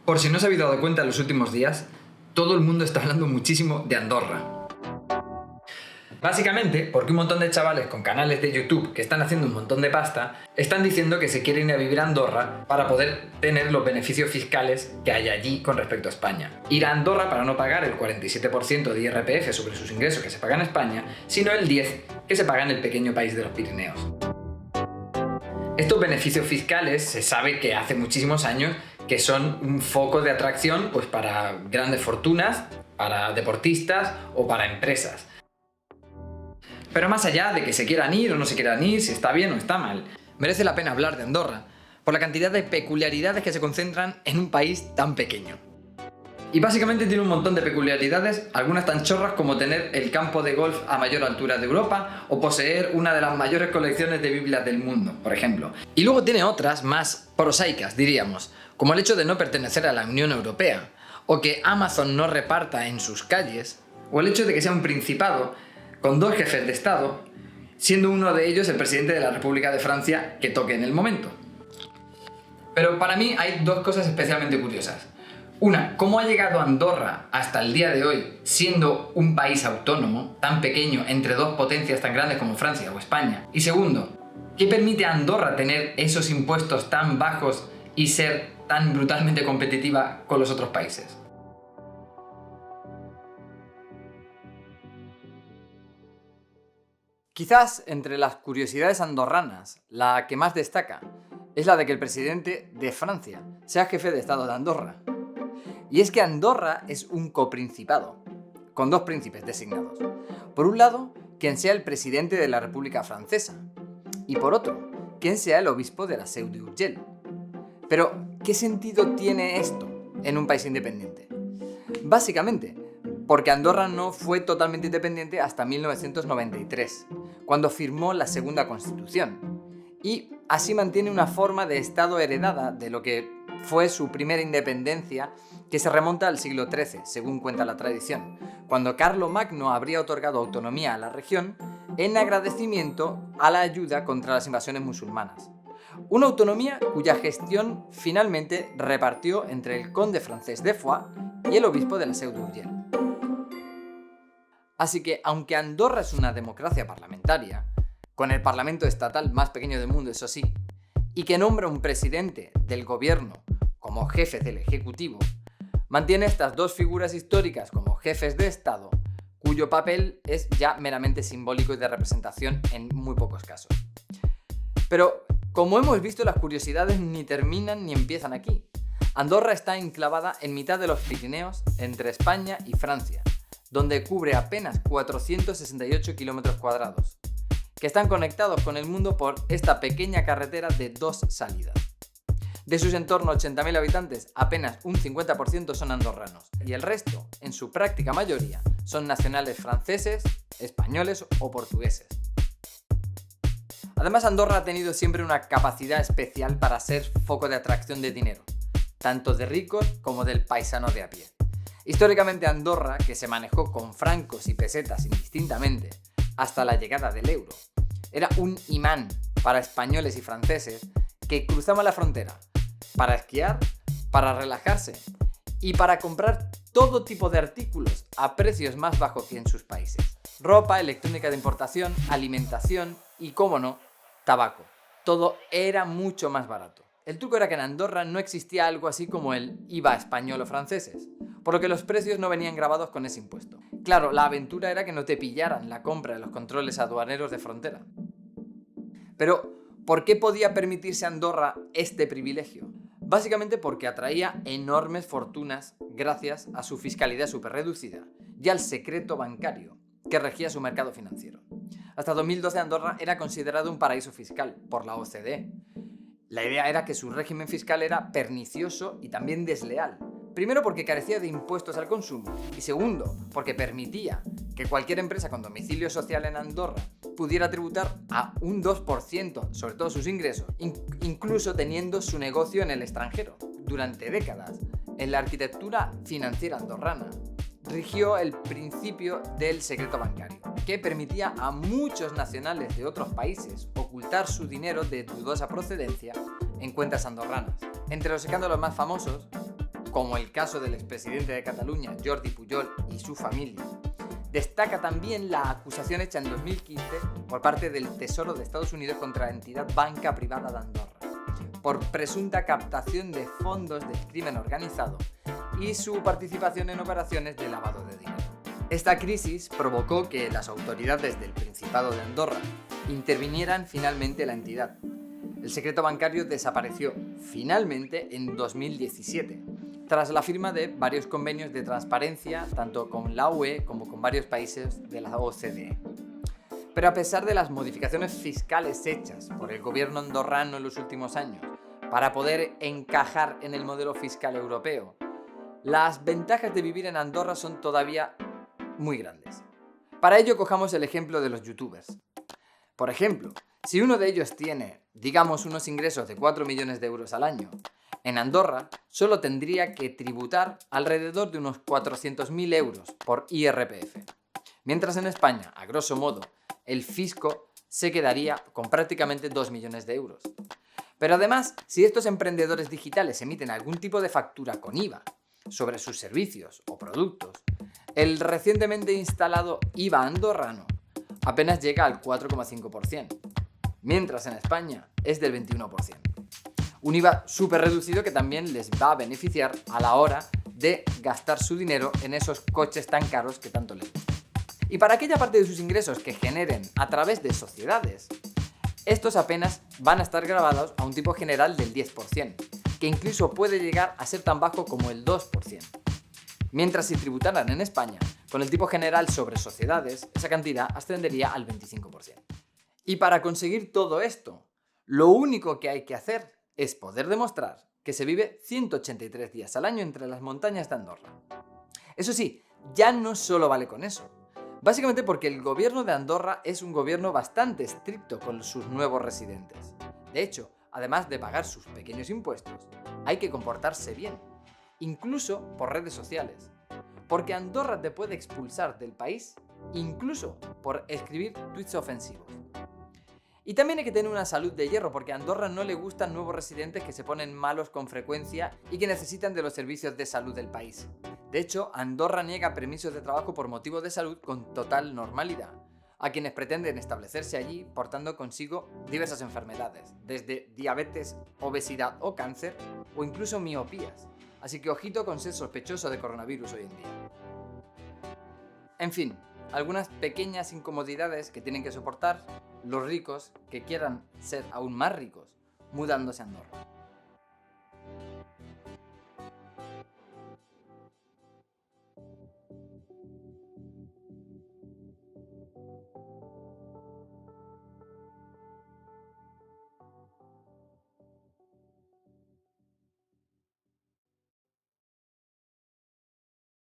Por si no se habéis dado cuenta en los últimos días, todo el mundo está hablando muchísimo de Andorra. Básicamente porque un montón de chavales con canales de YouTube que están haciendo un montón de pasta están diciendo que se quieren ir a vivir a Andorra para poder tener los beneficios fiscales que hay allí con respecto a España. Ir a Andorra para no pagar el 47% de IRPF sobre sus ingresos que se paga en España, sino el 10% que se paga en el pequeño país de los Pirineos. Estos beneficios fiscales se sabe que hace muchísimos años que son un foco de atracción pues, para grandes fortunas, para deportistas o para empresas. Pero más allá de que se quieran ir o no se quieran ir, si está bien o está mal, merece la pena hablar de Andorra por la cantidad de peculiaridades que se concentran en un país tan pequeño. Y básicamente tiene un montón de peculiaridades, algunas tan chorras como tener el campo de golf a mayor altura de Europa o poseer una de las mayores colecciones de Biblias del mundo, por ejemplo. Y luego tiene otras más prosaicas, diríamos, como el hecho de no pertenecer a la Unión Europea, o que Amazon no reparta en sus calles, o el hecho de que sea un principado con dos jefes de Estado, siendo uno de ellos el presidente de la República de Francia que toque en el momento. Pero para mí hay dos cosas especialmente curiosas. Una, ¿cómo ha llegado Andorra hasta el día de hoy siendo un país autónomo, tan pequeño, entre dos potencias tan grandes como Francia o España? Y segundo, ¿qué permite a Andorra tener esos impuestos tan bajos y ser tan brutalmente competitiva con los otros países? Quizás entre las curiosidades andorranas, la que más destaca es la de que el presidente de Francia sea jefe de Estado de Andorra. Y es que Andorra es un coprincipado, con dos príncipes designados. Por un lado, quien sea el presidente de la República Francesa, y por otro, quien sea el obispo de la Seu d'Urgell. Pero, ¿qué sentido tiene esto en un país independiente? Básicamente, porque Andorra no fue totalmente independiente hasta 1993, cuando firmó la Segunda Constitución, y así mantiene una forma de Estado heredada de lo que fue su primera independencia, que se remonta al siglo XIII, según cuenta la tradición, cuando Carlomagno habría otorgado autonomía a la región en agradecimiento a la ayuda contra las invasiones musulmanas. Una autonomía cuya gestión finalmente repartió entre el conde francés de Foix y el obispo de la Seu d'Urgell. Así que, aunque Andorra es una democracia parlamentaria, con el parlamento estatal más pequeño del mundo, eso sí, y que nombra un presidente del gobierno como jefe del ejecutivo, mantiene estas dos figuras históricas como jefes de Estado, cuyo papel es ya meramente simbólico y de representación en muy pocos casos. Pero, como hemos visto, las curiosidades ni terminan ni empiezan aquí. Andorra está enclavada en mitad de los Pirineos, entre España y Francia, donde cubre apenas 468 kilómetros cuadrados, que están conectados con el mundo por esta pequeña carretera de dos salidas. De sus en torno a 80.000 habitantes, apenas un 50% son andorranos, y el resto, en su práctica mayoría, son nacionales franceses, españoles o portugueses. Además, Andorra ha tenido siempre una capacidad especial para ser foco de atracción de dinero, tanto de ricos como del paisano de a pie. Históricamente Andorra, que se manejó con francos y pesetas indistintamente hasta la llegada del euro, era un imán para españoles y franceses que cruzaban la frontera para esquiar, para relajarse y para comprar todo tipo de artículos a precios más bajos que en sus países. Ropa, electrónica de importación, alimentación y, cómo no, tabaco. Todo era mucho más barato. El truco era que en Andorra no existía algo así como el IVA español o franceses, por lo que los precios no venían grabados con ese impuesto. Claro, la aventura era que no te pillaran la compra de los controles aduaneros de frontera. Pero, ¿por qué podía permitirse Andorra este privilegio? Básicamente porque atraía enormes fortunas gracias a su fiscalidad superreducida y al secreto bancario que regía su mercado financiero. Hasta 2012 Andorra era considerado un paraíso fiscal por la OCDE. La idea era que su régimen fiscal era pernicioso y también desleal. Primero porque carecía de impuestos al consumo y segundo porque permitía que cualquier empresa con domicilio social en Andorra pudiera tributar a un 2% sobre todos sus ingresos, incluso teniendo su negocio en el extranjero. Durante décadas, en la arquitectura financiera andorrana, rigió el principio del secreto bancario, que permitía a muchos nacionales de otros países ocultar su dinero de dudosa procedencia en cuentas andorranas. Entre los escándalos más famosos como el caso del expresidente de Cataluña, Jordi Pujol, y su familia. Destaca también la acusación hecha en 2015 por parte del Tesoro de Estados Unidos contra la entidad Banca Privada de Andorra, por presunta captación de fondos del crimen organizado y su participación en operaciones de lavado de dinero. Esta crisis provocó que las autoridades del Principado de Andorra intervinieran finalmente la entidad. El secreto bancario desapareció finalmente en 2017, tras la firma de varios convenios de transparencia tanto con la UE como con varios países de la OCDE. Pero a pesar de las modificaciones fiscales hechas por el gobierno andorrano en los últimos años para poder encajar en el modelo fiscal europeo, las ventajas de vivir en Andorra son todavía muy grandes. Para ello cojamos el ejemplo de los youtubers. Por ejemplo, si uno de ellos tiene, digamos, unos ingresos de 4 millones de euros al año, en Andorra solo tendría que tributar alrededor de unos 400.000 euros por IRPF. Mientras en España, a grosso modo, el fisco se quedaría con prácticamente 2 millones de euros. Pero además, si estos emprendedores digitales emiten algún tipo de factura con IVA sobre sus servicios o productos, el recientemente instalado IVA andorrano apenas llega al 4,5%, mientras en España es del 21%. Un IVA súper reducido que también les va a beneficiar a la hora de gastar su dinero en esos coches tan caros que tanto les gustan. Y para aquella parte de sus ingresos que generen a través de sociedades, estos apenas van a estar grabados a un tipo general del 10%, que incluso puede llegar a ser tan bajo como el 2%. Mientras si tributaran en España, con el tipo general sobre sociedades, esa cantidad ascendería al 25%. Y para conseguir todo esto, lo único que hay que hacer es poder demostrar que se vive 183 días al año entre las montañas de Andorra. Eso sí, ya no solo vale con eso. Básicamente porque el gobierno de Andorra es un gobierno bastante estricto con sus nuevos residentes. De hecho, además de pagar sus pequeños impuestos, hay que comportarse bien, incluso por redes sociales. Porque Andorra te puede expulsar del país, incluso por escribir tweets ofensivos. Y también hay que tener una salud de hierro, porque a Andorra no le gustan nuevos residentes que se ponen malos con frecuencia y que necesitan de los servicios de salud del país. De hecho, Andorra niega permisos de trabajo por motivo de salud con total normalidad a quienes pretenden establecerse allí portando consigo diversas enfermedades, desde diabetes, obesidad o cáncer, o incluso miopías. Así que ojito con ser sospechoso de coronavirus hoy en día. En fin, algunas pequeñas incomodidades que tienen que soportar los ricos que quieran ser aún más ricos mudándose a Andorra.